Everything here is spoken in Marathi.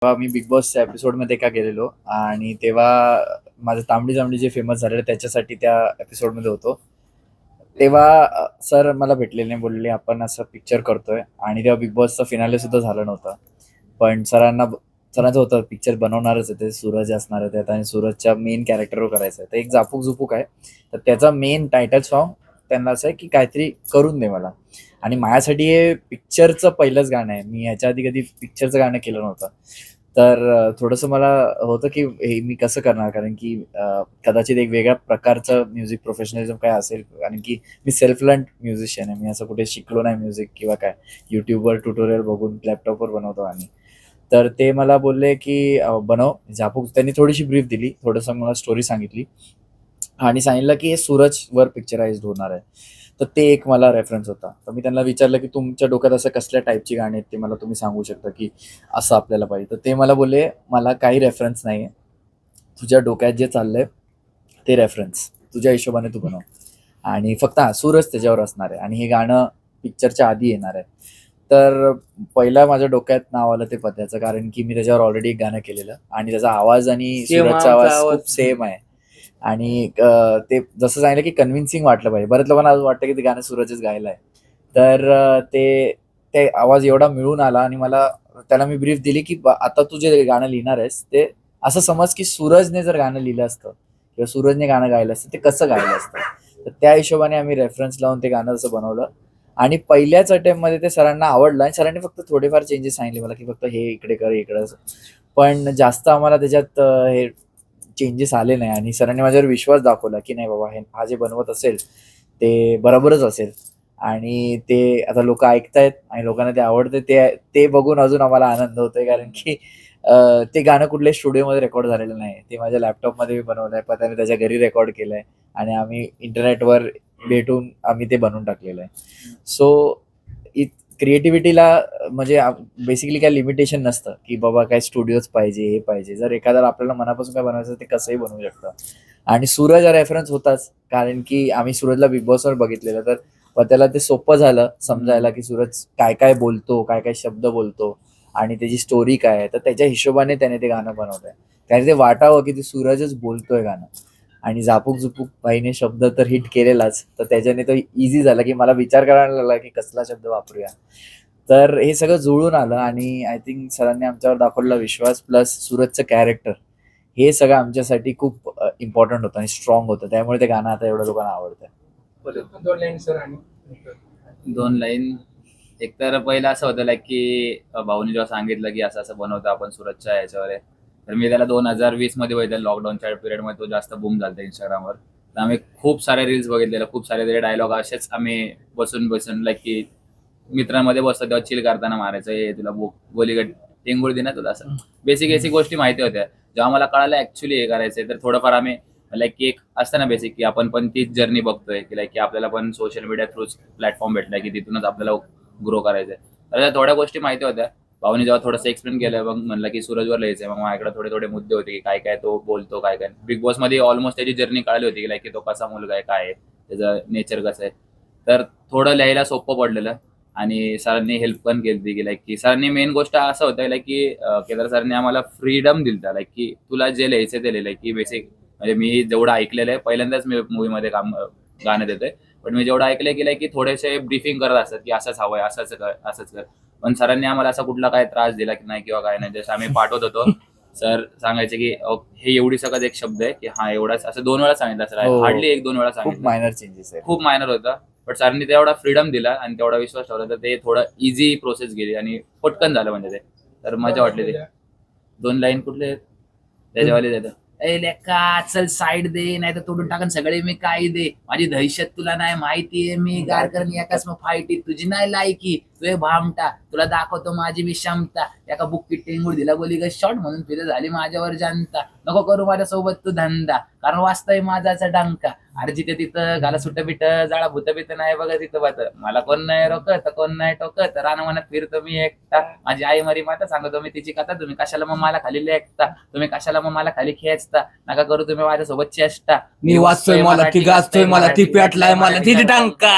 तेव्हा मी बिग बॉसच्या एपिसोडमध्ये का गेलेलो आणि तेव्हा माझं तांबडी जांभडी जे फेमस झालेलं त्याच्यासाठी त्या एपिसोडमध्ये होतो. तेव्हा सर मला भेटलेले नाही, बोलले आपण असं पिक्चर करतोय आणि तेव्हा बिग बॉसचा फिनाले सुद्धा झाला नव्हता. पण सरांचं होतं पिक्चर बनवणारच आहे ते, सूरज असणार आहे त्यात आणि सूरजच्या मेन कॅरेक्टरवर करायचं आहे. तर एक झापूक झुपूक आहे, तर त्याचा मेन टायटल सॉन्ग त्यांना असं आहे की काहीतरी करून दे मला. आणि माझ्यासाठी हे पिक्चरचं पहिलंच गाणं आहे, मी ह्याच्या आधी कधी पिक्चरचं गाणं केलं नव्हतं. तर थोडंसं मला होतं की हे मी कसं करणार, कारण की कदाचित एक वेगळ्या प्रकारचं म्युझिक प्रोफेशनलिझम काय असेल, कारण की मी सेल्फ लर्न म्युझिशियन आहे. मी असं कुठे शिकलो नाही म्युझिक किंवा काय, युट्यूबवर ट्युटोरियल बघून लॅपटॉपवर बनवतो आम्ही. तर ते मला बोलले की बनव झापूक. त्यांनी थोडीशी ब्रीफ दिली, थोडंसं मला स्टोरी सांगितली आणि सांगितलं की हे सूरजवर पिक्चराइज्ड होणार आहे. तर ते एक मला रेफरन्स होता. तर मी त्यांना विचारलं की तुमच्या डोक्यात असं कसल्या टाईपची गाणी आहेत ते मला तुम्ही सांगू शकता की असं आपल्याला पाहिजे. तर ते मला बोलले, मला काही रेफरन्स नाही आहे, तुझ्या डोक्यात जे चाललंय ते रेफरन्स तुझ्या हिशोबाने तू बनव आणि फक्त सूरज त्याच्यावर असणार आहे आणि हे गाणं पिक्चरच्या आधी येणार आहे. तर पहिला माझ्या डोक्यात नाव आलं ते पत्याचं, कारण की मी त्याच्यावर ऑलरेडी एक गाणं केलेलं आणि त्याचा आवाज आणि सूरजचा आवाज खूप सेम आहे. आणि ते जसं सांगितलं की कन्व्हिन्सिंग वाटलं पाहिजे. बऱ्याच लोकांना असं वाटतं की ते गाणं सूरजच गायलं आहे. तर ते ते आवाज एवढा मिळून आला आणि मला त्याला मी ब्रीफ दिली की आता तू जे गाणं लिहिणार आहेस ते असं समज की सूरजने जर गाणं लिहिलं असतं किंवा सूरजने गाणं गायलं असतं ते कसं गायलं असतं. तर त्या हिशोबाने आम्ही रेफरन्स लावून ते गाणं असं बनवलं आणि पहिल्याच अटेम्प्टमध्ये ते सरांना आवडलं आणि सरांनी फक्त थोडेफार चेंजेस सांगितले मला की फक्त हे इकडे कर, इकडे. पण जास्त आम्हाला त्याच्यात हे चेंजेस आले नाही आणि सरांनी माझ्यावर विश्वास दाखवला की नाही बाबा, हे हा जे बनवत असेल ते बरोबरच असेल आणि ते आता लोक ऐकतायत आणि लोकांना ते आवडते. ते ते बघून अजून आम्हाला आनंद होतोय, कारण की ते गाणं कुठल्याही स्टुडिओमध्ये रेकॉर्ड झालेलं नाही. ते माझ्या लॅपटॉपमध्ये मी बनवलं आहे, पत्याने त्याच्या घरी रेकॉर्ड केलं आहे आणि आम्ही इंटरनेटवर भेटून आम्ही ते बनवून टाकलेलं आहे. सो क्रिएटिव्हिटीला म्हणजे बेसिकली काय लिमिटेशन नसतं की बाबा काय स्टुडिओच पाहिजे, हे पाहिजे. जर एखाद्याला आपल्याला मनापासून काय बनवायचं ते कसंही बनवू शकतं. आणि सूरज हा रेफरन्स होताच, कारण की आम्ही सूरजला बिग बॉसवर बघितलेलं. तर त्याला ते सोपं झालं समजायला की सूरज काय काय बोलतो, काय काय शब्द बोलतो आणि त्याची स्टोरी काय आहे. तर त्याच्या हिशोबाने त्याने ते गाणं बनवलंय. त्याने ते वाटावं की ते सूरजच बोलतोय गाणं. आणि झापूक झुपूक बाईने शब्द तर हिट केलेलाच, तर त्याच्याने तो इझी झाला की मला विचार करायला लागला की कसला शब्द वापरूया. तर हे सगळं जुळून आलं आणि आय थिंक सरांनी आमच्यावर दाखवलेला विश्वास प्लस सूरजचं कॅरेक्टर हे सगळं आमच्यासाठी खूप इम्पॉर्टंट होतं आणि स्ट्रॉंग होतं. त्यामुळे ते गाणं आता एवढ्या लोकांना आवडतं. दोन लाईन. एक तर पहिलं असं होतं लाईक की भाऊनी जेव्हा सांगितलं की असं असं बनवतं आपण सूरजच्या ह्याच्यावर आहे, तर मी त्याला 2020 मध्ये बघितलं. लॉकडाऊनच्या पिरियडमध्ये तो जास्त बूम झाला इंस्टाग्रामवर. तर आम्ही खूप सारे रील्स बघितलेले, खूप सारे त्याचे डायलॉग असेच आम्ही बसून बसून लाईक की मित्रांमध्ये बसतो तेव्हा चिल करताना मारायचं, हे तुला गोलीगड टेंगुळ दे ना तुला, असं बेसिक बेसिक गोष्टी माहिती होत्या. जेव्हा मला कळालं ऍक्च्युली हे करायचंय, तर थोडंफार आम्ही लाईक की एक असतं ना बेसिक की आपण पण तीच जर्नी बघतोय की लाईक की आपल्याला पण सोशल मीडिया थ्रूच प्लॅटफॉर्म भेटलाय की तिथूनच आपल्याला ग्रो करायचंय. तर त्या थोड्या गोष्टी माहिती होत्या. भाऊनी जेव्हा थोडंसं एक्सप्लेन केलं, मग म्हणलं की सूरजवर लिहायचंय. मग माझ्याकडे थोडे थोडे मुद्दे होते की काय काय तो बोलतो, काय काय बिग बॉस मध्ये ऑलमोस्ट त्याची जर्नी कळाली होती की लाईक की तो कसा मुलगा आहे, काय आहे त्याचं नेचर कसं आहे. तर थोडं लिहायला सोपं पडलेलं आणि सरांनी हेल्प पण केली की लाईक की सरांनी मेन गोष्ट असं होतं लाईक की केदार सरांनी आम्हाला फ्रीडम दिलता लाईक की तुला जे लिहायचं ते लिहिलंय की बेसिक. म्हणजे मी जेवढं ऐकलेलं आहे, पहिल्यांदाच मी मूवीमध्ये गाणं देतोय, पण मी जेवढं ऐकलंय की लाईक की थोडेसे ब्रीफिंग करत असतात की असंच हवंय, असंच कर, असंच कर. पण सरांनी आम्हाला असा कुठला काय त्रास दिला की नाही किंवा काय नाही. जसं आम्ही पाठवत होतो, सर सांगायचे की हे एवढी सगळं एक शब्द आहे की हा एवढाच, असं 2 वेळा सांगितलं सर, हो, हार्डली 1-2 वेळा खूप सांगितलं. मायनर चेंजेस आहे. खूप मायनर होता. बट सरांनी तेवढा फ्रीडम दिला आणि तेवढा विश्वास ठेवला, तर ते थोडं इझी प्रोसेस गेली आणि पटकन झालं म्हणजे ते. तर मजा वाटली ते. 2 लाईन कुठले आहेत? त्याच्यावाले देतं, ए लेका चल साईड दे, नाही तर तोडून टाकन सगळे मी काय दे. माझी दहशत तुला नाही माहितीये, मी गारकरणी एकाच मग फाईटी तुझी नाही लायकी. तुझे भामटा तुला दाखवतो माझी मी क्षमता. एका बुक्कीत टेंगूळ दिला गोली ग शॉट, म्हणून फिरे झाली माझ्यावर जनता. नको करू माझ्यासोबत तू धंदा, कारण वाचतोय माझाचा डंका. अरे जिथे तिथं घाला सुट बिट, जाळा भूत बित नाही बघा तिथं बात. मला कोण नाही रोकत, कोण नाही टोकत, रानवनात फिरतो मी एकटा. माझी आई मरी माता सांगतो मी तिची कथा. तुम्ही कशाला मग मला खाली लेखता, तुम्ही कशाला मग मला खाली खेचता. नका करू तुम्ही माझ्यासोबत चेष्टा. मी वाचतोय मला ती गाजतोय मला ती पेटलाय मला ती टांका.